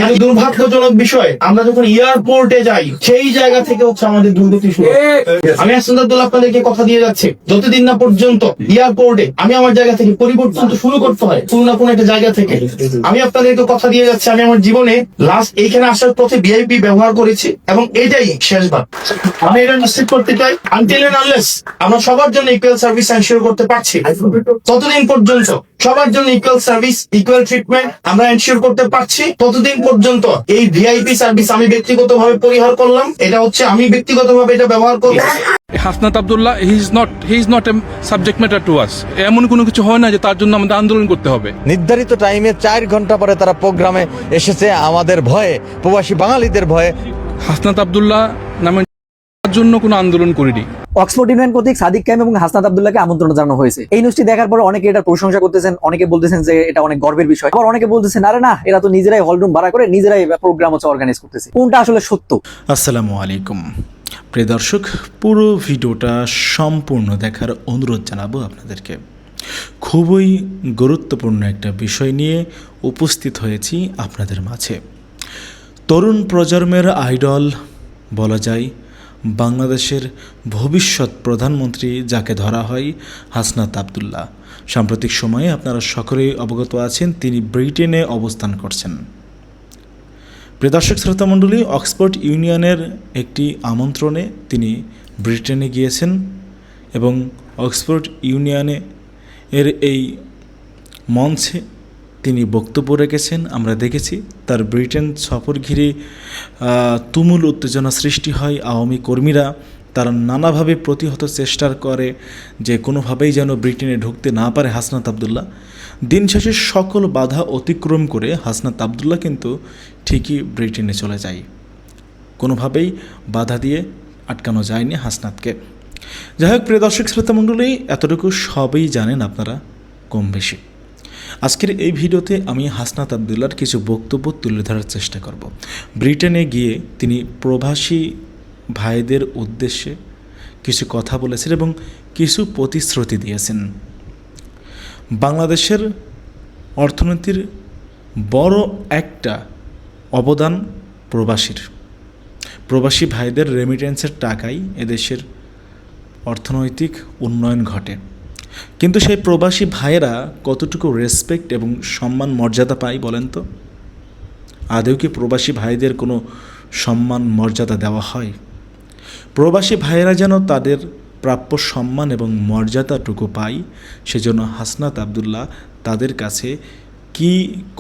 কিন্তু দুর্ভাগ্যজনক বিষয়, আমরা যখন এয়ারপোর্টে যাই সেই জায়গা থেকে হচ্ছে আমাদের দুর্গতি শুরু। আমি হাসনাত আব্দুল্লাহ আপনাদেরকে কথা দিয়ে যাচ্ছি, যতদিন না পর্যন্ত এয়ারপোর্টে আমি আমার জায়গা থেকে পরিবর্তন তো শুরু করতে হয় কোনো না কোনো একটা জায়গা থেকে। আমি আপনাদেরকে কথা দিয়ে যাচ্ছি, আমি আমার জীবনে লাস্ট এইখানে আসার পথে ভিআইপি ব্যবহার করেছি এবং এটাই শেষবার। আমি এটা নিশ্চিত করতে চাই, আনটিল এন্ড আনলেস আমরা সবার জন্য ইকুয়াল সার্ভিস এনশিওর করতে পারছি, ততদিন পর্যন্ত সবার জন্য ইকুয়াল সার্ভিস ইকুয়াল ট্রিটমেন্ট আমরা এনশিওর করতে পারছি, ততদিন পর্যন্ত এই ভিআইপি সার্ভিস আমি ব্যক্তিগতভাবে পরিহার করলাম। এটা হচ্ছে আমি ব্যক্তিগতভাবে এটা ব্যবহার করলাম। Hasnat Abdullah he is not a subject matter to us. এমন কোনো কিছু হয় না যে তার জন্য আমাদের আন্দোলন করতে হবে। নির্ধারিত টাইমে 4 ঘন্টা পরে তারা প্রোগ্রামে এসেছে আমাদের ভয়ে, প্রবাসী বাঙালিদের ভয়ে। হাসনাত আব্দুল্লাহ নামে জন্য কোনো আন্দোলন করিনি। অক্সফোর্ড ইউনিয়ন কর্তৃক সাদিক কায়েম এবং হাসনাত আব্দুল্লাহকে আমন্ত্রণ জানানো হয়েছে। এই নিউজটি দেখার পর অনেকে এটার প্রশংসা করতেছেন, অনেকে বলতেছেন যে এটা অনেক গর্বের বিষয়, আবার অনেকে বলতেছেন আরে না, এরা তো নিজেরাই হলরুম ভাড়া করে নিজেরাই প্রোগ্রাম হচ্ছে অর্গানাইজ করতেছে। কোনটা আসলে সত্য? আসসালামু আলাইকুম প্রিয় দর্শক, পুরো ভিডিওটা সম্পূর্ণ দেখার অনুরোধ জানাবো আপনাদেরকে। খুবই গুরুত্বপূর্ণ একটা বিষয় নিয়ে উপস্থিত হয়েছি আপনাদের মাঝে। তরুণ প্রজন্মের আইডল বলা যায়, বাংলাদেশের ভবিষ্যৎ প্রধানমন্ত্রী যাকে ধরা হয় হাসনাত আব্দুল্লাহ। সাম্প্রতিক সময়ে আপনারা সকলেই অবগত আছেন তিনি ব্রিটেনে অবস্থান করছেন। প্রিয় দর্শক শ্রোতা মণ্ডলী, অক্সফোর্ড ইউনিয়নের একটি আমন্ত্রণে তিনি ব্রিটেনে গিয়েছেন এবং অক্সফোর্ড ইউনিয়নে এই মঞ্চে তিনি বক্তব্য রেখেছেন। আমরা দেখেছি তার ব্রিটেন সফর ঘিরে তুমুল উত্তেজনা সৃষ্টি হয়। আওয়ামী কর্মীরা তারা নানাভাবে প্রতিহত চেষ্টা করে যে কোনোভাবেই যেন ব্রিটেনে ঢুকতে না পারে হাসনাত আব্দুল্লাহ। দিন শেষে সকল বাধা অতিক্রম করে হাসনাত আব্দুল্লাহ কিন্তু ঠিকই ব্রিটেনে চলে যায়। কোনোভাবেই বাধা দিয়ে আটকানো যায়নি হাসনাতকে। যাই হোক প্রিয় দর্শক শ্রোতা মণ্ডলী, এতটুকু সবই জানেন আপনারা কম বেশি। আজকের এই ভিডিওতে আমি হাসনাত আব্দুল্লাহর কিছু বক্তব্য তুলে ধরার চেষ্টা করব। ব্রিটেনে গিয়ে তিনি প্রবাসী ভাইদের উদ্দেশ্যে কিছু কথা বলেছেন এবং কিছু প্রতিশ্রুতি দিয়েছেন। বাংলাদেশের অর্থনীতির বড় একটা অবদান প্রবাসী ভাইদের রেমিটেন্সের টাকাই এদেশের অর্থনৈতিক উন্নয়ন ঘটে। কিন্তু সেই প্রবাসী ভাইয়েরা কতটুকু রেসপেক্ট এবং সম্মান মর্যাদা পায় বলেন তো? আদৌ কি প্রবাসী ভাইদের কোনো সম্মান মর্যাদা দেওয়া হয়? প্রবাসী ভাইয়েরা যেন তাদের প্রাপ্য সম্মান এবং মর্যাদাটুকু পায়, সেজন্য হাসনাত আব্দুল্লাহ তাদের কাছে কি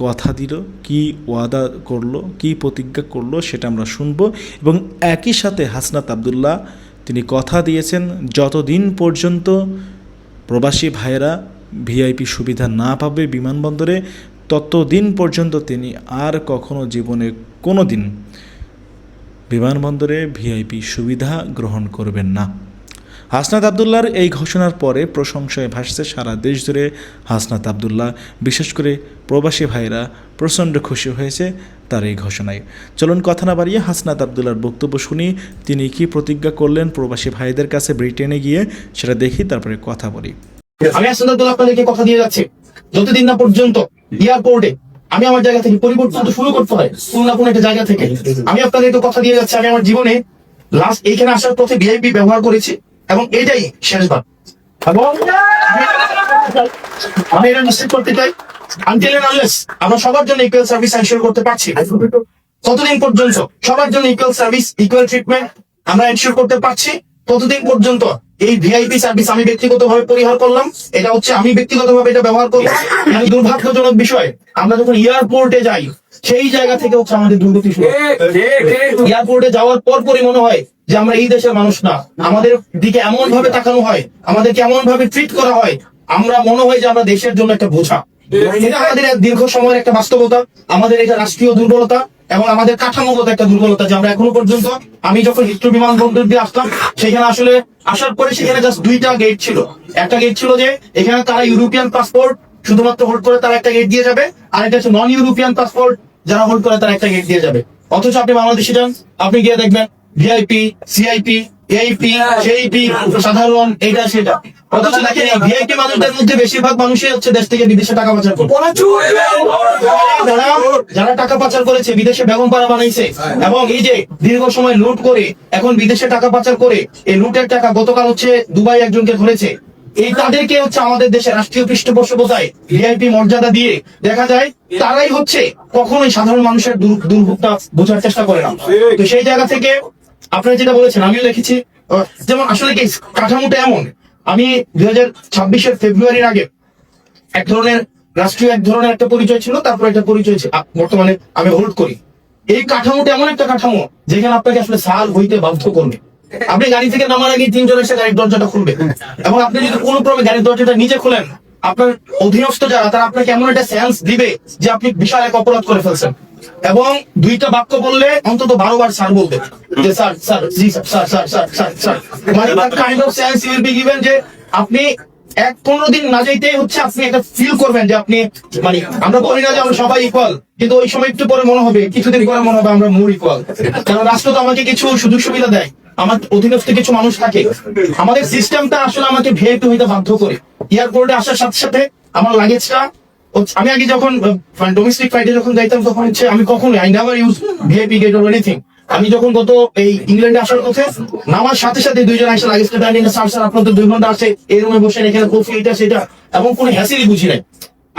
কথা দিল, কি ওয়াদা করলো, কি প্রতিজ্ঞা করলো সেটা আমরা শুনব। এবং একই সাথে হাসনাত আব্দুল্লাহ তিনি কথা দিয়েছেন যতদিন পর্যন্ত প্রবাসী ভাইয়েরা ভিআইপি সুবিধা না পাবে বিমানবন্দরে, ততদিন পর্যন্ত তিনি আর কখনো জীবনে কোনো দিন বিমানবন্দরে ভিআইপি সুবিধা গ্রহণ করবেন না। হাসনাত আব্দুল্লাহর এই ঘোষণার পরে প্রশংসায় ভাসছে সারা দেশ জুড়ে। হাসনাত আব্দুল্লাহ, বিশেষ করে প্রবাসী ভাইরা প্রচণ্ড খুশি হয়েছে তার এই ঘোষণায়। চলুন কথা না বাড়িয়ে হাসনাত আব্দুল্লাহর বক্তব্য শুনি, তিনি কি প্রতিজ্ঞা করলেন প্রবাসী ভাইদের কাছে ব্রিটেনে গিয়ে সেটা দেখি, তারপরে কথা বলি। আমি হাসনাত আব্দুল্লাহ আপনাদেরকে কথা দিয়ে যাচ্ছি, যতদিন না পর্যন্ত এয়ারপোর্টে আমি আমার জায়গা থেকে পরিবর্তন তো শুরু করতে হয় কোনো না কোনো একটা জায়গা থেকে। আমি আপনাদেরকে কথা দিয়ে যাচ্ছি, আমি আমার জীবনে লাস্ট এইখানে আসার পথে ভিআইপি ব্যবহার করেছি এবং এটাই শেষবার। এবং আমি এটা নিশ্চিত করতে চাই, আনটিল এন্ড আনলেস আমরা সবার জন্য ইকুয়াল সার্ভিস এনশিওর করতে পারছি, ততদিন পর্যন্ত সবার জন্য ইকুয়াল সার্ভিস ইকুয়াল ট্রিটমেন্ট আমরা এনশিওর করতে পারছি, ততদিন পর্যন্ত এই ভিআইপি সার্ভিস আমি ব্যক্তিগতভাবে পরিহার করলাম। এটা হচ্ছে আমি ব্যক্তিগতভাবে এটা ব্যবহার করলাম। কিন্তু দুর্ভাগ্যজনক বিষয়, আমরা যখন এয়ারপোর্টে যাই সেই জায়গা থেকে হচ্ছে আমাদের দুর্গতি শুরু। এয়ারপোর্টে যাওয়ার পরই মনে হয় যে আমরা এই দেশের মানুষ না, আমাদের দিকে এমন ভাবে তাকানো হয়, আমাদেরকে এমন ভাবে ট্রিট করা হয়, আমরা মনে হয় যে আমরা দেশের জন্য একটা বোঝা। এটা আমাদের এক দীর্ঘ সময়ের একটা বাস্তবতা, আমাদের এটা রাষ্ট্রীয় দুর্বলতা এবং আমাদের কাঠামোগত একটা দুর্বলতা যে আমরা এখনো পর্যন্ত, আমি যখন হিথ্রো বিমানবন্দর দিয়ে আসলাম সেখানে আসলে আসার পরে সেখানে জাস্ট 2টা গেট ছিল। একটা গেট ছিল যে এখানে তারা ইউরোপিয়ান পাসপোর্ট শুধুমাত্র হোল্ড করে তারা একটা গেট দিয়ে যাবে, আর এটা হচ্ছে নন ইউরোপিয়ান পাসপোর্ট যারা হোল্ড করে তারা একটা গেট দিয়ে যাবে। অথচ আপনি বাংলাদেশে যান, আপনি গিয়ে দেখবেন ভিআইপি, সিআইপি, এইপি, সেইপি, সাধারণ, এটা সেটা। অথচ দেখেন এই ভিআইপি মানুষদের মধ্যে বেশিরভাগ মানুষই হচ্ছে দেশ থেকে বিদেশে টাকা পাচার করে। যারা টাকা পাচার করেছে, বিদেশে বেগম পাড়া বানাইছে এবং এই যে দীর্ঘ সময় লুট করে এখন বিদেশে টাকা পাচার করে, এই লুটের টাকা গতকাল হচ্ছে দুবাই একজনকে ধরেছে। এই তাদেরকে হচ্ছে আমাদের দেশের রাষ্ট্রীয় পৃষ্ঠপোষকতায় ভিআইপি মর্যাদা দিয়ে দেখা যায় তারাই হচ্ছে কখনোই সাধারণ মানুষের দুর্ভোগটা বোঝার চেষ্টা করে না। তো সেই জায়গা থেকে আপনারা যেটা বলেছেন আমিও দেখেছি, যেমন আসলে কি কাঠামোটা এমন, আমি 2026 ফেব্রুয়ারির আগে এক ধরনের রাষ্ট্রীয় এক ধরনের একটা পরিচয় ছিল, তারপর একটা পরিচয় ছিল, বর্তমানে আমি হোল্ড করি। এই কাঠামোটা এমন একটা কাঠামো যেখানে আপনাকে আসলে সাল হইতে বাধ্য করবে। আপনি গাড়ি থেকে নামার আগে 3 জন এসে গাড়ির দরজাটা খুলবে এবং আপনি যদি কোনো ক্রমে গাড়ির দরজাটা নিজে খুলেন, আপনার অধীনস্থ যারা তারা আপনাকে এমন একটা সেন্স দিবে যে আপনি বিশাল এক অপরাধ করে ফেলছেন, এবং 2টা বাক্য বললে অন্তত 12 বার স্যার বলবে যে sir sir ji sir sir sir sir sir, মানে kind of sense you will be given যে আপনি 15 দিন না যাইতেই হচ্ছে আপনি একটা ফিল করবেন যে আপনি, মানে আমরা বলি না যে আমরা সবাই ইকুয়াল, কিন্তু ওই সময় একটু পরে মনে হবে, কিছুদিন পরে মনে হবে আমরা মোর ইকুয়াল। কারণ রাষ্ট্র তো আমাকে কিছু সুযোগ সুবিধা দেয়, আমার অধীনস্থ কিছু মানুষ থাকে, আমাদের সিস্টেমটা আসলে আমাকে ভিআইপি হইতে বাধ্য করে। এয়ারপোর্টে আসার সাথে সাথে আমার লাগেজটা, আমি আগে যখন ডোমেস্টিক ফ্লাইটে যখন যাইতাম তখন হচ্ছে আমি কখনোই I never use VIP gate or anything. আমি যখন গত এই ইংল্যান্ডে আসার পথে নামার সাথে সাথে 2 জন এসে লাগেজটা টানিয়ে স্যার স্যার আপনার তো 2 ঘন্টা আছে এই রুমে বসে এখানে কফি এটা সেটা, এবং কোনো হ্যাসেলই বুঝি নাই।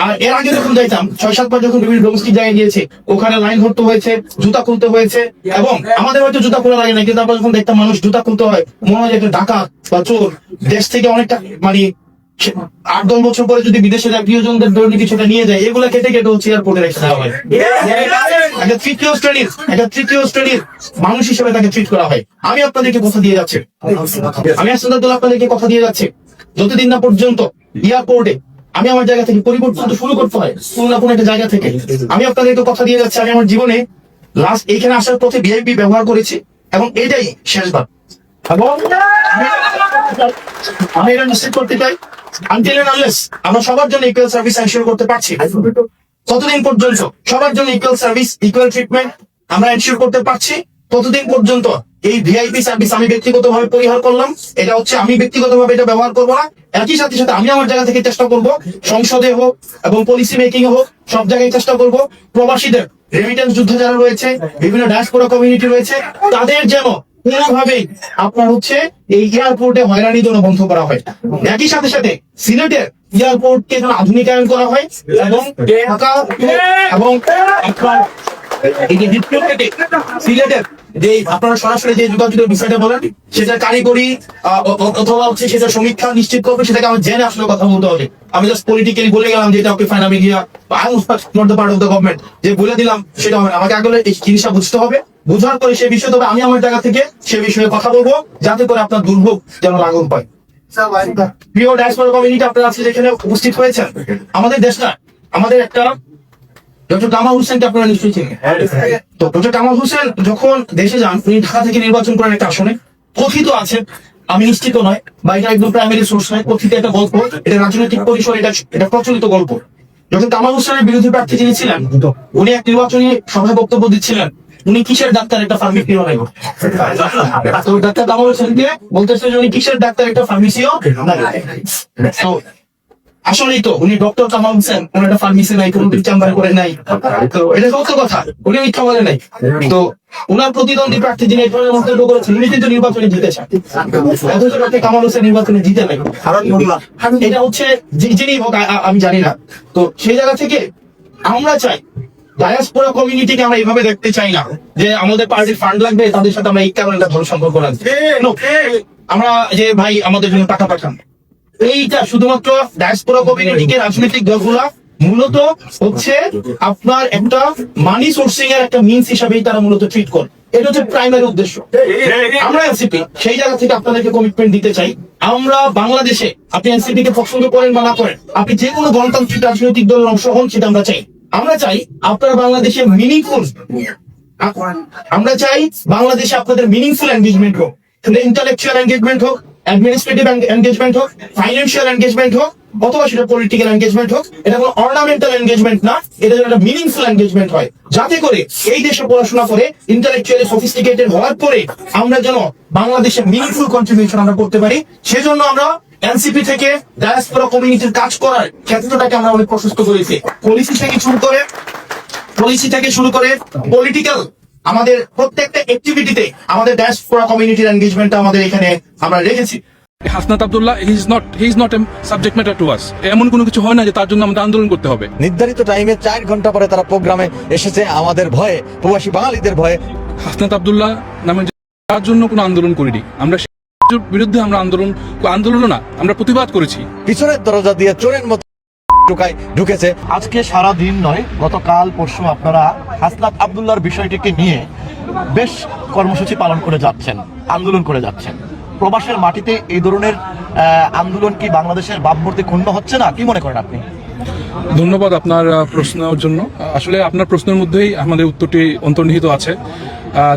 আর এর আগে যখন যাইতাম 6-7 বার যখন বিভিন্ন ডোমেস্টিক জায়গায় গিয়েছে, ওখানে লাইন ধরতে হয়েছে, জুতা খুলতে হয়েছে, এবং আমাদের হয়তো জুতা খোলা লাগে না, কিন্তু আমরা যখন দেখতাম মানুষ জুতা খুলতে হয় মনে হয় একটা ডাকাত বা চোর, দেশ থেকে অনেকটা মানে 8-10 বছর পরে যদি বিদেশে যায় প্রিয়জনদের দৈনিক কিছুটা নিয়ে যায়, এগুলা কেটে কেটে হচ্ছে এয়ারপোর্টে রেখে দেওয়া হয়। একটা তৃতীয় শ্রেণীর মানুষ হিসেবে তাকে ট্রিট করা হয়। আমি আপনাদেরকে কথা দিয়ে যাচ্ছি, আমি হাসনাদুল্লাহ আপনাদেরকে কথা দিয়ে যাচ্ছি, যতদিন না পর্যন্ত এয়ারপোর্টে আমি আমার জায়গা থেকে পরিবর্তন তো শুরু করতে হয় কোন না কোন একটা জায়গা থেকে। আমি আপনাদেরকে কথা দিয়ে যাচ্ছি, আমি আমার জীবনে লাস্ট এইখানে আসার পথে ভিআইপি ব্যবহার করেছি এবং এটাই শেষবার। এবং আমি এটা নিশ্চিত করতে চাই, আনটিল এন্ড আনলেস আমরা সবার জন্য ইকুয়াল সার্ভিস এনশিওর করতে পারছি, ততদিন পর্যন্ত সবার জন্য ইকুয়াল সার্ভিস ইকুয়াল ট্রিটমেন্ট আমরা এনশিওর করতে পারছি, ততদিন পর্যন্ত এই ভিআইপি সার্ভিস আমি ব্যক্তিগতভাবে পরিহার করলাম। এটা হচ্ছে আমি ব্যক্তিগতভাবে এটা ব্যবহার করবো না। একই সাথে সাথে আমি আমার জায়গা থেকে চেষ্টা করব, সংসদে হোক এবং পলিসি মেকিং এ হোক, সব জায়গায় চেষ্টা করব প্রবাসীদের, রেমিটেন্স যোদ্ধা যারা রয়েছে, বিভিন্ন ডায়াসপোরা কমিউনিটি রয়েছে, তাদের যেন কোনোভাবেই আপনার হচ্ছে এই এয়ারপোর্টে হয়রানি যেন বন্ধ করা হয়। একই সাথে সাথে সিলেটের এয়ারপোর্টকে যেন আধুনিকায়ন করা হয় এবং ঢাকা এবং আপনার এই যে সিলেটের যে আপনারা সরাসরি যে যোগাযোগের বিষয়টা বলেন, সেটা কারিগরি অথবা হচ্ছে সেটা সমীক্ষা নিশ্চিত করবে, সেটাকে আমার জেনে আসলে কথা বলতে হবে। আমি জাস্ট পলিটিক্যালি বলে গেলাম যে এটা ওকে ফাইন, আমি গিয়া I am not the part of the government যে বলে দিলাম সেটা হবে না। আমাকে আগে এই জিনিসটা বুঝতে হবে, বোঝার পরে সেই বিষয়, তবে আমি আমার জায়গা থেকে সে বিষয়ে কথা বলবো যাতে করে আপনার দুর্ভোগ যেন লাঘব পায়। প্রিয় ডায়াসপোরা কমিউনিটি আপনারা আজকে যেখানে উপস্থিত হয়েছেন, আমাদের দেশ না, আমাদের একটা ডক্টর কামাল হোসেনকে আপনারা নিশ্চয়ই চিনেন। তো ডক্টর কামাল হোসেন যখন দেশে যান, উনি ঢাকা থেকে নির্বাচন করেন একটা আসনে, কথিত আছে, আমি নিশ্চিত নয় বা এটা একদম প্রাইমারি সোর্স নয়, কথিত একটা গল্প, এটা রাজনৈতিক পরিসরে এটা প্রচলিত গল্প। যখন কামাল হোসেনের বিরোধী প্রার্থী যিনি ছিলেন, উনি এক নির্বাচনী সভায় বক্তব্য দিচ্ছিলেন, উনি কিসের ডাক্তার একটা ফার্মেসিও নাই। তো ডাক্তার কামাল হোসেনকে বলতেছে যে উনি কিসের ডাক্তার একটা ফার্মেসিও নাই। আসলেই তো উনি ডক্টর কামাল হোসেন, কোন একটা ফার্মেসি নাই, কোন চেম্বারে করে নাই, তো এটা সত্য কথা, উনি মিথ্যা বলে নাই। তো উনার প্রতিদ্বন্দ্বী প্রার্থী যিনি এই ধরনের মন্তব্য করেছেন, উনি কিন্তু নির্বাচনে জিতেছেন, অথচ ডক্টর কামাল হোসেন নির্বাচনে জিতে নাই। এটা হচ্ছে যিনি হোক আমি জানি না। তো সেই জায়গা থেকে আমরা চাই ডায়াসপোরা কমিউনিটিকে আমরা এইভাবে দেখতে চাই না যে আমাদের পার্টির ফান্ড লাগবে, তাদের সাথে আমরা এই কারণে একটা ভালো সম্পর্ক রাখছি। আমরা যে ভাই আমাদের জন্য টাকা পাঠান, এইটা শুধুমাত্র ডায়াসপোরা কমিউনিটিকে রাজনৈতিক দলগুলা মূলত হচ্ছে আপনার একটা মানি সোর্সিং এর একটা মিনস হিসাবেই তারা মূলত ট্রিট করে। এটা হচ্ছে প্রাইমারি উদ্দেশ্য। আমরা এনসিপি সেই জায়গা থেকে আপনাদেরকে কমিটমেন্ট দিতে চাই, আমরা বাংলাদেশে আপনি এনসিপি কে পছন্দ করেন বা না করেন, আপনি যে কোনো গণতান্ত্রিক রাজনৈতিক দলের অংশ হন, সেটা আমরা চাই। আমরা চাই আপনারা বাংলাদেশে মিনিংফুল, আমরা চাই বাংলাদেশে আপনাদের মিনিংফুল এনগেজমেন্ট হোক, ইন্টালেকচুয়াল এনগেজমেন্ট হোক, অ্যাডমিনিস্ট্রেটিভ এনগেজমেন্ট হোক, ফাইন্যান্সিয়াল এনগেজমেন্ট হোক, অথবা সেটা পলিটিক্যাল এনগেজমেন্ট হোক। এটা কোনো অর্নামেন্টাল এনগেজমেন্ট না, এটা যেন একটা মিনিংফুল এনগেজমেন্ট হয়, যাতে করে এই দেশে পড়াশোনা করে ইন্টালেকচুয়ালি সফিস্টিকেটেড হওয়ার পরে আমরা যেন বাংলাদেশে মিনিংফুল কন্ট্রিবিউশন আমরা করতে পারি। সেজন্য আমরা এনসিপি থেকে ডায়াসপোরা কমিউনিটির কাজ করার ক্ষেত্রটাকে আমরা অনেক প্রশস্ত করেছি। পলিসি থেকে শুরু করে পলিটিক্যাল আমাদের প্রত্যেকটা অ্যাক্টিভিটিতে আমাদের ডায়াসপোরা কমিউনিটির এনগেজমেন্টটা আমাদের এখানে আমরা রেখেছি। Hasnat Abdullah he is not a subject matter to us. এমন কোনো কিছু হয় না যে তার জন্য আমাদের আন্দোলন করতে হবে। নির্ধারিত টাইমে 4 ঘন্টা পরে তারা প্রোগ্রামে এসেছে আমাদের ভয়ে, প্রবাসী বাঙালিদের ভয়ে। হাসনাত আব্দুল্লাহ নামে তার জন্য কোনো আন্দোলন করিনি আমরা, সেই বিরুদ্ধে আমরা আন্দোলনও না, আমরা প্রতিবাদ করেছি। পিছনের দরজা দিয়ে চোরের মতো ঢুকেছে। আজকে সারা দিন নয়, গতকাল পরশু আপনারা হাসনাত আব্দুল্লাহর বিষয়টিকে নিয়ে বেশ কর্মসূচি পালন করে যাচ্ছেন, আন্দোলন করে যাচ্ছেন। প্রবাসের মাটিতে এই ধরনের আন্দোলন কি বাংলাদেশের ভাবমূর্তি ক্ষুণ্ণ হচ্ছে না? কি মনে করেন আপনি? ধন্যবাদ আপনার প্রশ্নের জন্য। আসলে আপনার প্রশ্নের মধ্যেই আমাদের উত্তরটি অন্তর্নিহিত আছে।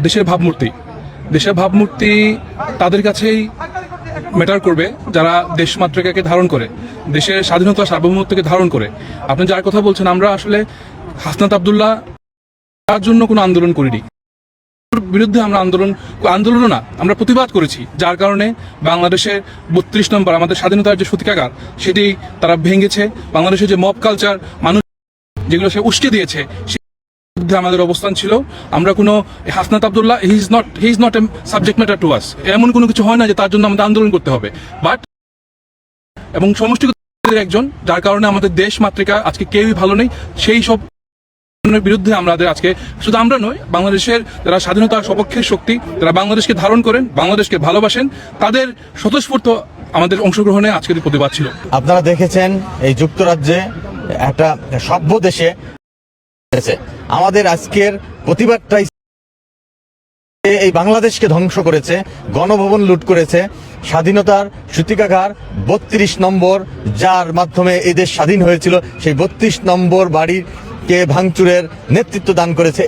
দেশের ভাবমূর্তি তাদের কাছেই ম্যাটার করবে যারা দেশমাতৃকাকে ধারণ করে, দেশের স্বাধীনতা সার্বভৌমত্বকে ধারণ করে। আপনি যার কথা বলছেন, আমরা আসলে হাসনাত আব্দুল্লাহ তার জন্য কোনো আন্দোলন করিনি, বিরুদ্ধে আমরা আন্দোলনও না, আমরা প্রতিবাদ করেছি। যার কারণে বাংলাদেশের 32 নম্বর আমাদের স্বাধীনতার যে সূতিকাগার সেটি তারা ভেঙেছে। বাংলাদেশের যে মব কালচার, মানুষ যেগুলো সে উস্কে দিয়েছে, বিরুদ্ধে আমাদের অবস্থান ছিল। আমরা কোনো Hasnat Abdullah he is not a subject matter to us. এমন কোনো কিছু হয় না যে তার জন্য আমাদের আন্দোলন করতে হবে। বাট এবং সমষ্টিগত একজন, যার কারণে আমাদের দেশ মাতৃকা আজকে কেউই ভালো নেই, সেই সব বিরুদ্ধে আমাদের আজকে, শুধু আমরা নয়, বাংলাদেশের যারা স্বাধীনতার সপক্ষের শক্তি, যারা বাংলাদেশকে ধারণ করেন, বাংলাদেশকে ভালোবাসেন, তাদের স্বতঃস্ফূর্ত আমাদের অংশগ্রহণে আজকের প্রতিবাদ ছিল। আপনারা দেখেছেন এই যুক্তরাজ্যে একটা সভ্য দেশে আমাদের আজকের প্রতিবাদটাই এই বাংলাদেশকে ধ্বংস করেছে, গণভবন লুট করেছে, স্বাধীনতার সূতিকাগার 32 নম্বর, যার মাধ্যমে এই দেশ স্বাধীন হয়েছিল, সেই 32 নম্বর বাড়িকে ভাঙচুরের নেতৃত্ব দান করেছে।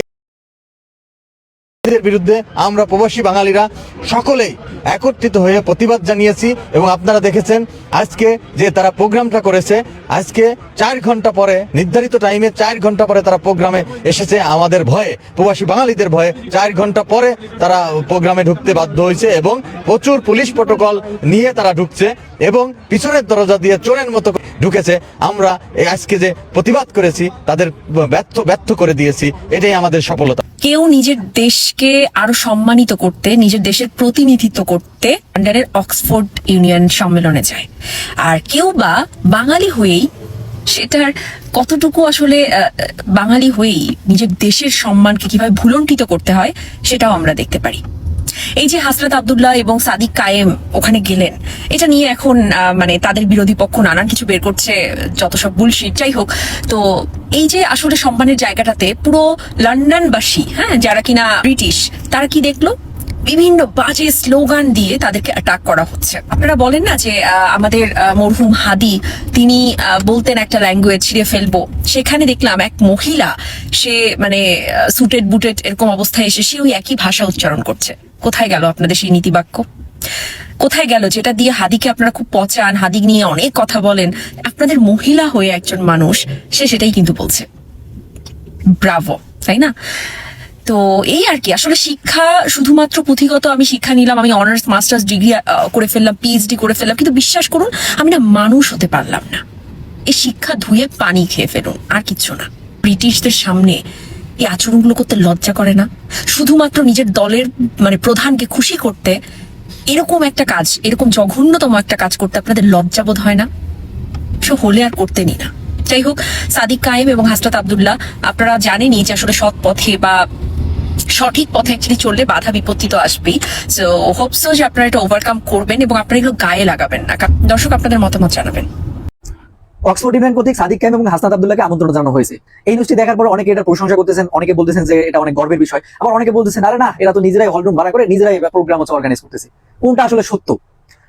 এদের বিরুদ্ধে আমরা প্রবাসী বাঙালিরা সকলেই একত্রিত হয়ে প্রতিবাদ জানিয়েছি। এবং আপনারা দেখেছেন আজকে যে তারা প্রোগ্রামটা করেছে, আজকে 4 ঘন্টা পরে, নির্ধারিত টাইমে 4 ঘন্টা পরে তারা প্রোগ্রামে এসেছে আমাদের ভয়ে, প্রবাসী বাঙালিদের ভয়ে। 4 ঘন্টা পরে তারা প্রোগ্রামে ঢুকতে বাধ্য হয়েছে এবং প্রচুর পুলিশ প্রোটোকল নিয়ে তারা ঢুকছে এবং পিছনের দরজা দিয়ে চোরের মতো ঢুকেছে। আমরা আজকে যে প্রতিবাদ করেছি তাদের ব্যর্থ করে দিয়েছি, এটাই আমাদের সফলতা। কেউ নিজের দেশকে আরো সম্মানিত করতে, নিজের দেশের প্রতিনিধিত্ব করতে লন্ডনের অক্সফোর্ড ইউনিয়ন সম্মেলনে যায়, আর কেউ বা বাঙালি হয়েই, সেটার কতটুকু আসলে বাঙালি হয়েই নিজের দেশের সম্মানকে কিভাবে ভুলণ্ঠিত করতে হয় সেটাও আমরা দেখতে পারি। এই যে হাসনাত আব্দুল্লাহ এবং সাদিক কায়েম ওখানে গেলেন, এটা নিয়ে এখন মানে তাদের বিরোধী পক্ষ নানান কিছু বের করছে, যত সব বুলশিট। যাই হোক, তো এই যে আসলে সম্মানের জায়গাটাতে পুরো লন্ডনবাসী, হ্যাঁ, যারা কিনা ব্রিটিশ, তারা কি দেখলো? বিভিন্ন বাজে স্লোগান দিয়ে তাদেরকে অ্যাটাক করা হচ্ছে। আপনারা বলেন না যে আমাদের মরহুম হাদি, তিনি বলতেন একটা ল্যাঙ্গুয়েজ, ছিঁড়ে ফেলবো। সেখানে দেখলাম এক মহিলা, সে মানে সুটেড বুটেড এরকম অবস্থায় এসে সে ওই একই ভাষা উচ্চারণ করছে। কোথায় গেল আপনাদের সেই নীতিবাক্য? কোথায় গেল যেটা দিয়ে হাদিকে আপনারা খুব পচান, হাদিক নিয়ে অনেক কথা বলেন? আপনাদের মহিলা হয়ে একজন মানুষ, সে সেটাই কিন্তু বলছে। ব্রাভো, তাই না? তো এই আর কি, আসলে শিক্ষা শুধুমাত্র পুঁথিগত আমি শিক্ষা নিলাম, আমি অনার্স মাস্টার্স ডিগ্রি করে ফেললাম, পিএইচডি করে ফেললাম, কিন্তু বিশ্বাস করুন আমি না মানুষ হতে পারলাম না। এই শিক্ষা ধুয়ে পানি খেয়ে ফেলুন, আর কিচ্ছু না। ব্রিটিশদের সামনে এই আচরণগুলো করতে লজ্জা করে না? শুধুমাত্র নিজের দলের মানে প্রধানকে খুশি করতে এরকম একটা কাজ, এরকম জঘন্যতম একটা কাজ করতে আপনাদের লজ্জাবোধ হয় না? সে হলে আর করতেনি না। যাই হোক, সাদিক কায়েম এবং হাসনাত আব্দুল্লাহ, আপনারা জানেনই যে আসলে সৎ পথে বা সঠিক পথে অ্যাকচুয়ালি চললে বাধা বিপত্তি তো আসবেই। সো হোপসো যে আপনারা এটা ওভারকাম করবেন এবং আপনারা এগুলো গায়ে লাগাবেন না। দর্শক, আপনাদের মতামত জানাবেন। অক্সফোর্ড ইউনিয়ন কর্তৃক সাদিক কায়েম এবং হাসনাত আব্দুল্লাহকে আমন্ত্রণ জানানো হয়েছে। এই নিউজটি দেখার পর অনেকে এটার প্রশংসা করতেছেন, অনেকে বলতেছেন যে এটা অনেক গর্বের বিষয়, আবার অনেকে বলতেছেন আরে না, এরা তো নিজেরাই হলরুম ভাড়া করে নিজেরাই প্রোগ্রাম অর্গানাইজ করতেছে। কোনটা আসলে সত্য?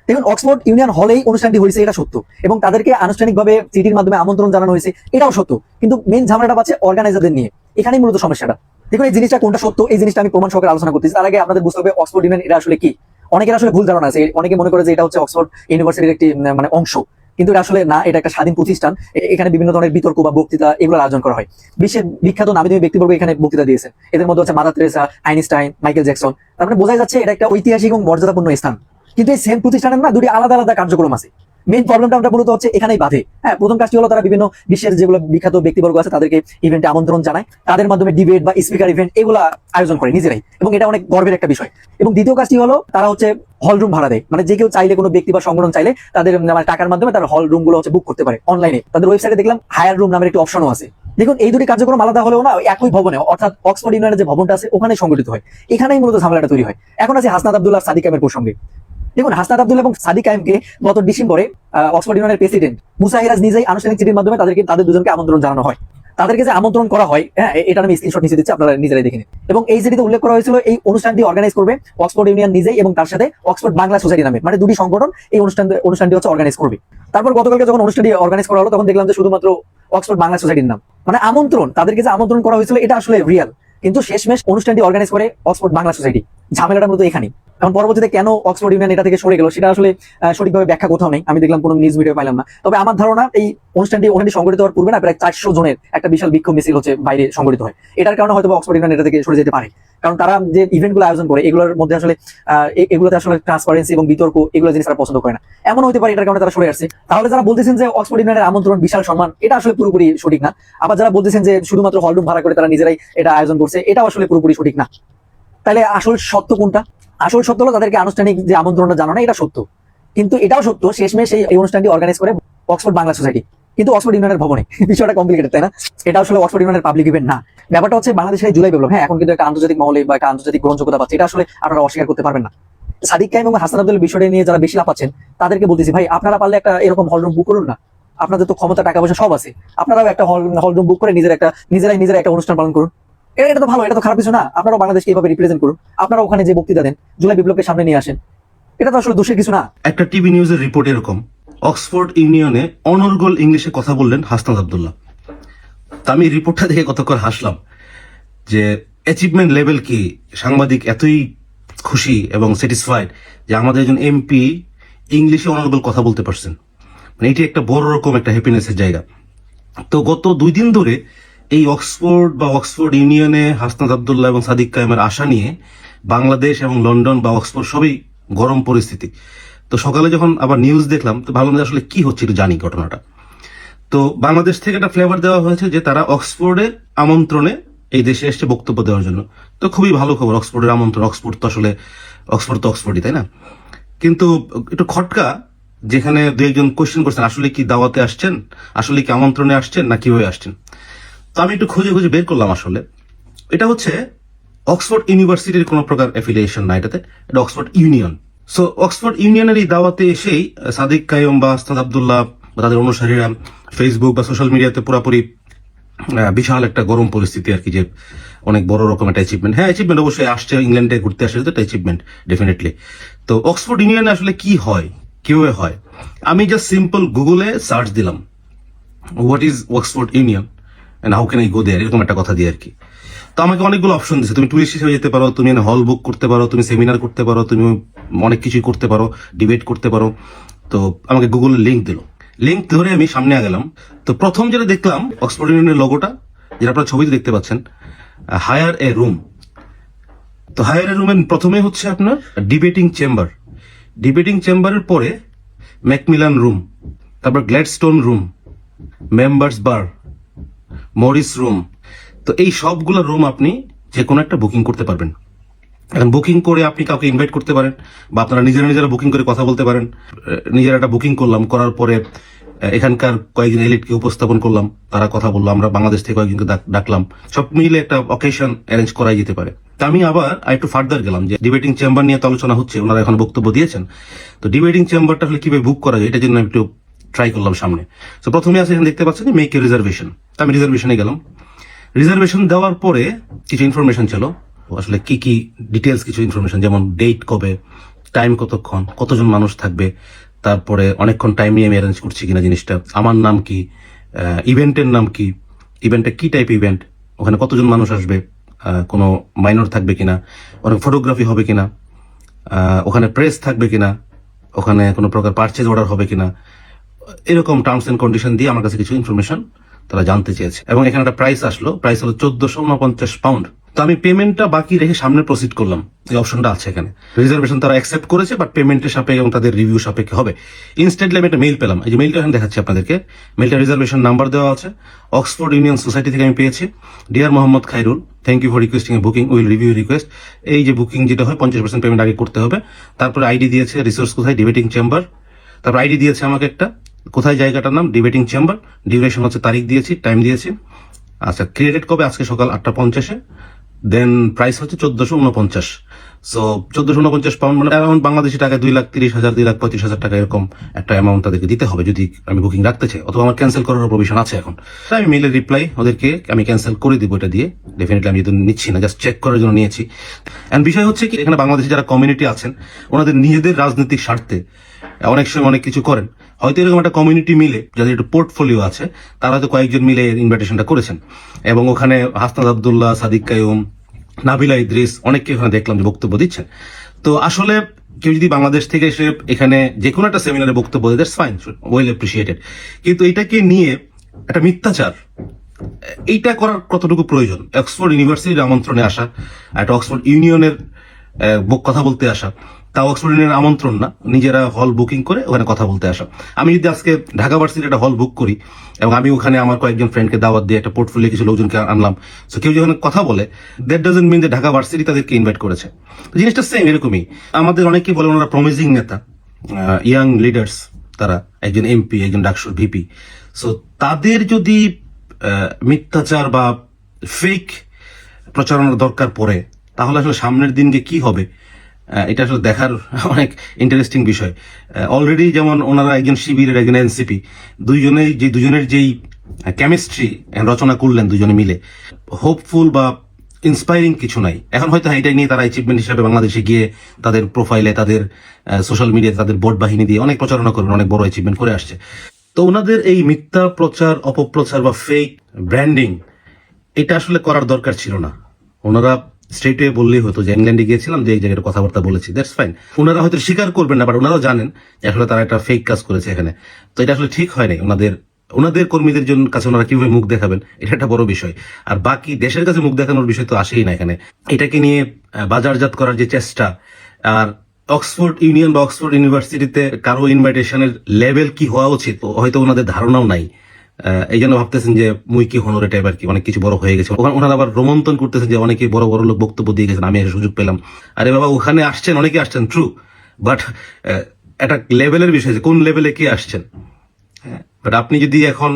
দেখুন, অক্সফোর্ড ইউনিয়ন হলেই অনুষ্ঠানটি হয়েছে, এটা সত্য, এবং তাদেরকে আনুষ্ঠানিকভাবে চিঠির মাধ্যমে আমন্ত্রণ জানানো হয়েছে, এটাও সত্য। কিন্তু মেন ঝামেলাটা পাচ্ছে অর্গানাইজারদের নিয়ে, এখানেই মূলত সমস্যাটা। দেখুন, এই জিনিসটা কোনটা সত্য, এই জিনিসটা আমি প্রমাণ সহকারে আলোচনা করতেছি। তার আগে আপনাদের বুঝতে হবে অক্সফোর্ড ইউনিয়ন এটা আসলে কি। অনেকের আসলে ভুল ধারণা আছে, অনেকে মনে করে যে এটা হচ্ছে অক্সফোর্ড ইউনিভার্সিটির একটি মানে অংশ, কিন্তু এটা আসলে না, এটা একটা স্বাধীন প্রতিষ্ঠান। এখানে বিভিন্ন ধরনের বিতর্ক বা বক্তৃতা এগুলো আয়োজন করা হয়। বিশ্বের বিখ্যাত নামী দামি ব্যক্তিবর্গ এখানে বক্তৃতা দিয়েছেন, এদের মধ্যে হচ্ছে mother Teresa, Einstein, Michael Jackson. তারপরে বোঝা যাচ্ছে এটা একটা ঐতিহাসিক এবং মর্যাদাপূর্ণ স্থান। কিন্তু এই সেম প্রতিষ্ঠানের না দুটি আলাদা আলাদা কার্যক্রম আছে। মেইন প্রবলেমটা আমরা মূলত হচ্ছে এখানেই বাধে। হ্যাঁ, প্রথম কাজটি হলো তারা বিভিন্ন বিশ্বের যেগুলো বিখ্যাত ব্যক্তিবর্গ আছে তাদেরকে ইভেন্টে আমন্ত্রণ জানায়, তাদের মাধ্যমে ডিবেট বা স্পিকার ইভেন্ট এগুলা আয়োজন করে নিজেরাই, এবং এটা অনেক গর্বের একটা বিষয়। এবং দ্বিতীয় কাজটি হলো তারা হচ্ছে হল রুম ভাড়া দেয়, মানে যে কেউ চাইলে, কোনো ব্যক্তি বা সংগঠন চাইলে তাদের মানে টাকার মাধ্যমে তার হল রুম গুলো হচ্ছে বুক করতে পারে অনলাইনে। তাদের ওয়েবসাইটে দেখলাম হায়ার রুম নামের একটি অপশনও আছে। দেখুন, এই দুটি কার্যক্রম আলাদা হলেও না একই ভবনে, অর্থাৎ অক্সফোর্ড ইউনিয়নের যে ভবনটা আছে ওখানে সংগঠিত হয়। এখানেই মূলত ঝামেলাটা তৈরি হয়। এখন আছে হাসনাত আব্দুল্লাহ সাদিক কায়েমের প্রসঙ্গে। দেখুন, হাসনাত আব্দুল্লাহ এবং সাদিক কায়েমকে গত ডিসেম্বরে অক্সফোর্ড ইউনিয়নের প্রেসিডেন্ট মুসা হিরাজ নিজেই আনুষ্ঠানিক চিঠির মাধ্যমে তাদের দুজনকে আমন্ত্রণ জানানো হয়। তাদেরকে যে আমন্ত্রণ করা হয়, হ্যাঁ, এটা আমি স্ক্রিনশট নিচে দিচ্ছি, আপনারা নিজেরাই দেখে নিন। এবং এই চিঠিতে উল্লেখ করা হয়েছিল এই অনুষ্ঠানটি অর্গানাইজ করবে অক্সফোর্ড ইউনিয়ন নিজেই এবং তার সাথে অক্সফোর্ড বাংলা সোসাইটি নামে, মানে দুটি সংগঠন এই অনুষ্ঠানটি হচ্ছে অর্গানাইজ করবে। তারপর গতকালকে যখন অনুষ্ঠানটি অর্গানাইজ করা হলো তখন দেখলাম যে শুধুমাত্র অক্সফোর্ড বাংলা সোসাইটির নাম, মানে আমন্ত্রণ, তাদেরকে যে আমন্ত্রণ করা হয়েছিল এটা আসলে রিয়েল, কিন্তু শেষমেশ অনুষ্ঠানটি অর্গানাইজ করে অক্সফোর্ড বাংলা সোসাইটি। ঝামেলাটা মূলত এখানে। এখন পরবর্তীতে কেন অক্সফোর্ড ইউনিয়ন এটা থেকে সরে গেল সেটা আসলে সঠিকভাবে ব্যাখ্যা কোথাও নেই, আমি দেখলাম কোনো নিউজ ভিডিও পাইলাম না। তবে আমার ধারণা এই অনুষ্ঠানটি ওখানে সংগঠিত হওয়ার পূর্বে না প্রায় 400 জনের একটা বিশাল বিক্ষোভ মিছিল হচ্ছে বাইরে সংগঠিত হয়। এটার কারণে হয়তো অক্সফোর্ড ইউনিয়ন এটা থেকে সরে যেতে পারে, কারণ তারা যে ইভেন্ট গুলো আয়োজন করে এগুলোর মধ্যে আসলে এগুলোতে আসলে ট্রান্সপারেন্সি এবং বিতর্ক এগুলো জিনিস তারা পছন্দ করে না। এমন হতে পারে এটার কারণে তারা সরে আসছে। তাহলে যারা বলতেছেন যে অক্সফোর্ড ইউনিয়নের আমন্ত্রণ বিশাল সম্মান, এটা আসলে পুরোপুরি সঠিক না। আবার যারা বলতেছেন যে শুধুমাত্র হলরুম ভাড়া করে তারা নিজেরাই এটা আয়োজন করছে, এটা আসলে পুরোপুরি সঠিক না। তাহলে আসল সত্য কোনটা? আসল সত্য হলো তাদেরকে আনুষ্ঠানিক যে আমন্ত্রণটা জানানো, এটা সত্য। কিন্তু এটাও সত্য শেষমেশ এই অনুষ্ঠানটি অর্গানাইজ করে অক্সফোর্ড বাংলা সোসাইটি, কিন্তু অক্সফোর্ড ইউনিয়নের ভবনে। বিষয়টা কমপ্লিকেটেড, তাই না? এটা আসলে অক্সফোর্ড ইউনিয়নের পাবলিক ইভেন্ট না। ব্যাপারটা হচ্ছে বাংলাদেশের এই জুলাই বিপ্লব, হ্যাঁ, এখন কিন্তু একটা আন্তর্জাতিক মহলে বা একটা আন্তর্জাতিক গ্রহণযোগ্যতা পাচ্ছে, এটা আসলে আপনারা অস্বীকার করতে পারবেন না। সাদিক কায়েম এবং হাসান আব্দুল্লাহ বিষয়টা নিয়ে যারা বেশি লাফাচ্ছেন তাদেরকে বলতেছি, ভাই আপনারা পারলে একটা এরকম হলরুম বুক করুন না। আপনাদের তো ক্ষমতা, টাকা পয়সা সব আছে, আপনারাও একটা হলরুম বুক করে নিজেরাই একটা অনুষ্ঠান পালন করুন। এটা তো ভালো, এটা তো খারাপ কিছু না। আপনারাও বাংলাদেশকে এইভাবে রিপ্রেজেন্ট করুন, আপনারা ওখানে যে বক্তৃতা দেন, জুলাই বিপ্লবকে সামনে নিয়ে আসেন, এটা তো আসলে দোষের কিছু না। একটা টিভি নিউজের রিপোর্ট এরকম, অক্সফোর্ড ইউনিয়নে অনর্গল ইংলিশে কথা বললেন হাসনাত আব্দুল্লাহ। তা আমি রিপোর্টটা দেখে কতক্ষণ হাসলাম যে অ্যাচিভমেন্ট লেভেল কি, সাংবাদিক এতই খুশি এবং স্যাটিসফাইড যে আমাদের একজন এমপি ইংলিশে অনর্গল কথা বলতে পারছেন, মানে এটি একটা বড় রকম একটা হ্যাপিনেসের জায়গা। তো গত 2 দিন ধরে এই অক্সফোর্ড ইউনিয়নে হাসনাত আব্দুল্লাহ এবং সাদিক কায়েমের আশা নিয়ে বাংলাদেশ এবং লন্ডন বা অক্সফোর্ড সবই গরম পরিস্থিতি। তো সকালে যখন আবার নিউজ দেখলাম তো ভাবলাম যে আসলে কি হচ্ছে একটু জানি ঘটনাটা। তো বাংলাদেশ থেকে একটা ফ্লেভার দেওয়া হয়েছে যে তারা অক্সফোর্ডের আমন্ত্রণে এই দেশে এসে বক্তব্য দেওয়ার জন্য। তো খুবই ভালো খবর, অক্সফোর্ডের আমন্ত্রণ, অক্সফোর্ড তো অক্সফোর্ডই, তাই না? কিন্তু একটু খটকা, যেখানে 2-1 জন কোয়েশ্চেন করছেন আসলে কি দাওয়াতে আসছেন, আসলে কি আমন্ত্রণে আসছেন, না কিভাবে আসছেন। তো আমি একটু খুঁজে বের করলাম, আসলে এটা হচ্ছে অক্সফোর্ড ইউনিভার্সিটির কোনো প্রকার অ্যাফিলিয়েশন না, এটা অক্সফোর্ড ইউনিয়ন। সো অক্সফোর্ড ইউনিয়নের এই দাওয়াতে এসেই সাদিক কায়েম বা হাসনাত আব্দুল্লাহ বা তাদের অনুসারীরা ফেসবুক বা সোশ্যাল মিডিয়াতে পুরোপুরি বিশাল একটা গরম পরিস্থিতি আর কি, যে অনেক বড় রকম একটা অ্যাচিভমেন্ট। হ্যাঁ, অ্যাচিভমেন্ট অবশ্যই, আসছে ইংল্যান্ডে ঘুরতে আসছে, তো একটা অ্যাচিভমেন্ট ডেফিনেটলি। তো অক্সফোর্ড ইউনিয়নে আসলে কি হয়, কিভাবে হয়, আমি জাস্ট সিম্পল গুগলে সার্চ দিলাম what is Oxford Union and how can I go there, এরকম একটা কথা দিয়ে আর কি। তো আমাকে অনেকগুলো অপশন দিচ্ছে, তুমি টুরিস্ট হিসেবে যেতে পারো, তুমি হল বুক করতে পারো, তুমি সেমিনার করতে পারো, তুমি অনেক কিছুই করতে পারো, ডিবেট করতে পারো। তো আমাকে গুগল লিঙ্ক দিল, লিঙ্ক ধরে আমি সামনে গেলাম। তো প্রথম যেটা দেখলাম অক্সফোর্ড ইউনিয়নের লোগোটা, যেটা আপনারা ছবিতে দেখতে পাচ্ছেন, হায়ার এ রুম। তো হায়ার এ রুমের প্রথমে হচ্ছে আপনার ডিবেটিং চেম্বারের পরে ম্যাকমিলান রুম, তারপর গ্ল্যাডস্টোন রুম, মেম্বার্স বার, মরিস রুম। তো এই সবগুলো রুম আপনি যে কোনো একটা বুকিং করতে পারবেন। এখন বুকিং করে আপনি কাউকে ইনভাইট করতে পারেন, বা আপনারা নিজেরা বুকিং করে কথা বলতে পারেন। নিজেরা একটা বুকিং করলাম, করার পরে এখানকার কয়েকজন এলিটকে উপস্থাপন করলাম, তারা কথা বললো, আমরা বাংলাদেশ থেকে কয়েকজনকে ডাকলাম, সব মিলে একটা অকেশন অ্যারেঞ্জ করাই যেতে পারে। তা আমি আবার একটু ফার্দার গেলাম, যে ডিবেটিং চেম্বার নিয়ে তো আলোচনা হচ্ছে, ওনারা এখন বক্তব্য দিয়েছেন। তো ডিবেটিং চেম্বারটা আসলে কিভাবে বুক করা যায়, এটার জন্য একটু ট্রাই করলাম সামনে। তো প্রথমে আছে, এখানে দেখতে পাচ্ছেন মেক এ রিজার্ভেশন। তো আমি রিজার্ভেশনে গেলাম। রিজার্ভেশন দেওয়ার পরে কিছু ইনফরমেশন ছিল, আসলে কি ডিটেলস কিছু ইনফরমেশন, যেমন ডেট কবে, টাইম কতক্ষণ, কতজন মানুষ থাকবে, তারপরে অনেকক্ষণ টাইম নিয়ে আমি অ্যারেঞ্জ করছি কিনা জিনিসটা, আমার নাম কি, ইভেন্টের নাম কি, ইভেন্টটা কি টাইপ ইভেন্ট, ওখানে কতজন মানুষ আসবে, কোনো মাইনর থাকবে কিনা, অনেক ফটোগ্রাফি হবে কিনা, ওখানে প্রেস থাকবে কিনা, ওখানে কোনো প্রকার পারচেজ অর্ডার হবে কিনা, এরকম টার্মস এন্ড কন্ডিশন দিয়ে আমার কাছে কিছু ইনফরমেশন তারা জানতে চেয়েছে। এবং এখানে একটা প্রাইস আসলো, প্রাইস হলো 1449 পাউন্ড। তো আমি পেমেন্টটা বাকি রেখে সামনে প্রসিড করলাম, এই অপশনটা আছে এখানে। রিজার্ভেশন তারা অ্যাকসেপ্ট করেছে, বাট পেমেন্টের সাপেক্ষে এবং তাদের রিভিউ সাপেক্ষে হবে। ইনস্ট্যান্টলি আমি একটা মেইল পেলাম, এই যে মেইলটা এখানে দেখাচ্ছি আপনাদেরকে। মেইলটা রিজার্ভেশন নাম্বার দেওয়া আছে, অক্সফোর্ড ইউনিয়ন সোসাইটি থেকে আমি পেয়েছি। Dear Mohammad Khairul, thank you for requesting a booking, will review request. এই যে বুকিং যেটা হয় 50% পেমেন্ট আগে করতে হবে। তারপরে আইডি দিয়েছে, রিসোর্স কোথায়, ডিবেটিং চেম্বার। তারপর আইডি দিয়েছে আমাকে একটা, কোথায় জায়গাটার নাম, ডিবেটিং চেম্বার। ডিউরেশন হচ্ছে, তারিখ দিয়েছি, টাইম দিয়েছি। আচ্ছা, ক্রিয়েটেড কবে, আজকে সকাল 8:50-এ। দেন প্রাইস হচ্ছে 1449। সো 1449 পাউন্ড মানে অ্যারাউন্ড বাংলাদেশি টাকায় 2,30,000 2,35,000 টাকা এরকম একটা অ্যামাউন্ট তাদেরকে দিতে হবে যদি আমি বুকিং রাখতে চাই, অথবা আমার ক্যান্সেল করার প্রভিশন আছে এখন। তাই আমি মেইলের রিপ্লাই ওদেরকে আমি ক্যান্সেল করে দিব এটা দিয়ে। ডেফিনেটলি আমি যেহেতু নিচ্ছি না, জাস্ট চেক করার জন্য নিয়েছি। এন্ড বিষয় হচ্ছে কি, এখানে বাংলাদেশে যারা কমিউনিটি আছেন ওনাদের নিজেদের রাজনৈতিক স্বার্থে অনেক সময় অনেক কিছু করেন। হয়তো এরকম একটা কমিউনিটি মিলে, যাদের একটু পোর্টফোলিও আছে, তারা হয়তো কয়েকজন মিলে ইনভাইটেশনটা করেছেন এবং ওখানে হাসনাত আব্দুল্লাহ, সাদিক কায়ুম, নাবিলা ইদ্রিস অনেককে ওখানে দেখলাম যে বক্তব্য দিচ্ছেন। তো আসলে কেউ যদি বাংলাদেশ থেকে এসে এখানে যে কোনো একটা সেমিনারে বক্তব্য দেয়, দ্যাটস ফাইন, ওয়েল অ্যাপ্রিসিয়েটেড। কিন্তু এটাকে নিয়ে একটা মিথ্যাচার, এইটা করার কতটুকু প্রয়োজন? অক্সফোর্ড ইউনিভার্সিটির আমন্ত্রণে আসা, একটা অক্সফোর্ড ইউনিয়নের কথা বলতে আসা, তাও অক্সফোর্ড ইউনিয়নের আমন্ত্রণ না, নিজেরা হল বুকিং করে ওখানে কথা বলতে আসা। আমি যদি আজকে ঢাকা ভার্সিটির একটা হল বুক করি এবং আমি ওখানে আমার কয়েকজন ফ্রেন্ডকে দাওয়াত দিয়ে একটা পোর্টফোলিও কিছু লোকজনকে আনলাম, সো কেউ যখন কথা বলে, দ্যাট ডাজন্ট মিন যে ঢাকা ভার্সিটি তাদেরকে ইনভাইট করেছে। তো জিনিসটা সেম এরকমই। আমাদের অনেকেই বলে ওনারা প্রমিজিং নেতা, ইয়াং লিডার্স, তারা একজন এমপি, একজন ডাকসুর ভিপি। সো তাদের যদি মিথ্যাচার বা ফেক প্রচারণার দরকার পড়ে, তাহলে আসলে সামনের দিন যে কি হবে এটা আসলে দেখার অনেক ইন্টারেস্টিং বিষয়। অলরেডি যেমন ওনারা একজন শিবিরের, একজন এনসিপি, দুজনের যেই কেমিস্ট্রি রচনা করলেন দুজনে মিলে, হোপফুল বা ইন্সপায়ারিং কিছু নাই। এখন হয়তো এটাই নিয়ে তারা অ্যাচিভমেন্ট হিসেবে বাংলাদেশে গিয়ে তাদের প্রোফাইলে, তাদের সোশ্যাল মিডিয়াতে, তাদের বোর্ড বাহিনী দিয়ে অনেক প্রচারণা করবেন, অনেক বড় অ্যাচিভমেন্ট করে আসছে। তো ওনাদের এই মিথ্যা প্রচার, অপপ্রচার বা ফেক ব্র্যান্ডিং, এটা আসলে করার দরকার ছিল না। ওনারা স্ট্রেট বললেই হতো যে ইংল্যান্ডে গিয়েছিলাম, যে এই জায়গায় কথাবার্তা বলেছি, দ্যাটস ফাইন। ওনারা হয়তো স্বীকার করবেন না, বাট ওনারাও জানেন যে আসলে তারা একটা ফেক কাজ করেছে এখানে। তো এটা আসলে ঠিক হয় নাই। ওনাদের কর্মীদের জন্য কাছে ওনারা কিভাবে মুখ দেখাবেন, এটা একটা বড় বিষয়। আর বাকি দেশের কাছে মুখ দেখানোর বিষয় তো আসেই না এখানে। এটাকে নিয়ে বাজারজাত করার যে চেষ্টা, আর অক্সফোর্ড ইউনিয়ন বা অক্সফোর্ড ইউনিভার্সিটিতে কারো ইনভাইটেশনের লেভেল কি হওয়া উচিত হয়তো ওনাদের ধারণাও নাই। এই জন্য ভাবতেছেন যে মুই কি হনরে টাইপ আর কি, অনেক কিছু বড় হয়ে গেছে। ওনারা আবার রোমন্থন করতেছেন যে অনেকে বড় বড় লোক বক্তব্য দিয়ে গেছেন, আমি একটা সুযোগ পেলাম। আরে বাবা, ওখানে আসছেন, অনেকে আসছেন, ট্রু, বাট একটা লেভেলের বিষয়, কোন লেভেলে কে আসছেন। বাট আপনি যদি এখন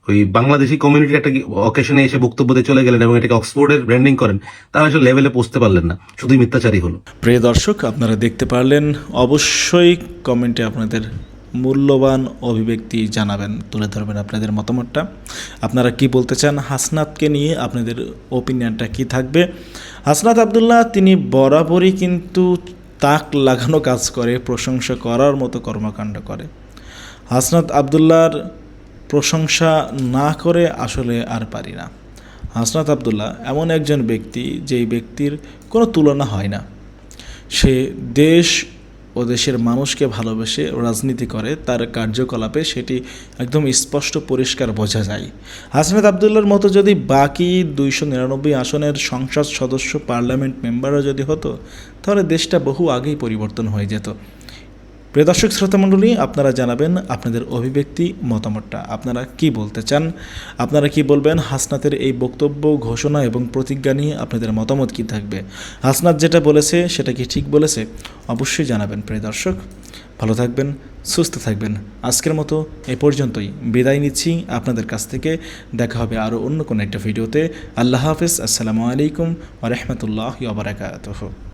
ওই বাংলাদেশি কমিউনিটির একটা অকেশনে এসে বক্তব্য দিয়ে চলে গেলেন এবং এটাকে অক্সফোর্ডের ব্র্যান্ডিং করেন, তাহলে আসলে লেভেলে পৌঁছতে পারলেন না, শুধুই মিথ্যাচারী হলো। প্রিয় দর্শক, আপনারা দেখতে পারলেন। অবশ্যই কমেন্টে আপনাদের মূল্যবান অভিব্যক্তি জানাবেন, তুলে ধরবেন আপনাদের মতামতটা। আপনারা কি বলতে চান হাসনাতকে নিয়ে, আপনাদের ওপিনিয়নটা কি থাকবে? হাসনাত আব্দুল্লাহ তিনি বরাবরই কিন্তু তাক লাগানো কাজ করে, প্রশংসা করার মতো কর্মকাণ্ড করে। হাসনাত আব্দুল্লাহর প্রশংসা না করে আসলে আর পারি না। হাসনাত আব্দুল্লাহ এমন একজন ব্যক্তি, যেই ব্যক্তির কোনো তুলনা হয় না। সে দেশ ও দেশের মানুষকে ভালোবেসে রাজনীতি করে, তার কার্যকলাপে সেটি একদম স্পষ্ট পরিষ্কার বোঝা যায়। হাসনাত আব্দুল্লাহর মতো যদি বাকি 299 আসনের সংসদ সদস্য, পার্লামেন্ট মেম্বারও যদি হতো, তাহলে দেশটা বহু আগেই পরিবর্তন হয়ে যেত। প্রিয় দর্শক শ্রোতামণ্ডলী, আপনারা জানাবেন আপনাদের অভিব্যক্তি, মতামতটা। আপনারা কি বলতে চান, আপনারা কি বলবেন? হাসনাতের এই বক্তব্য, ঘোষণা এবং প্রতিজ্ঞা নিয়ে আপনাদের মতামত কি থাকবে? হাসনাত যেটা বলেছে সেটা কি ঠিক বলেছে? অবশ্যই জানাবেন। প্রিয় দর্শক, ভালো থাকবেন, সুস্থ থাকবেন। আজকের মতো এ পর্যন্তই বিদায় নিচ্ছি আপনাদের কাছ থেকে। দেখা হবে আরও অন্য কোনো একটা ভিডিওতে। আল্লাহ হাফেজ। আসসালামু আলাইকুম ওয়া রাহমাতুল্লাহি ওয়া বারাকাতুহু।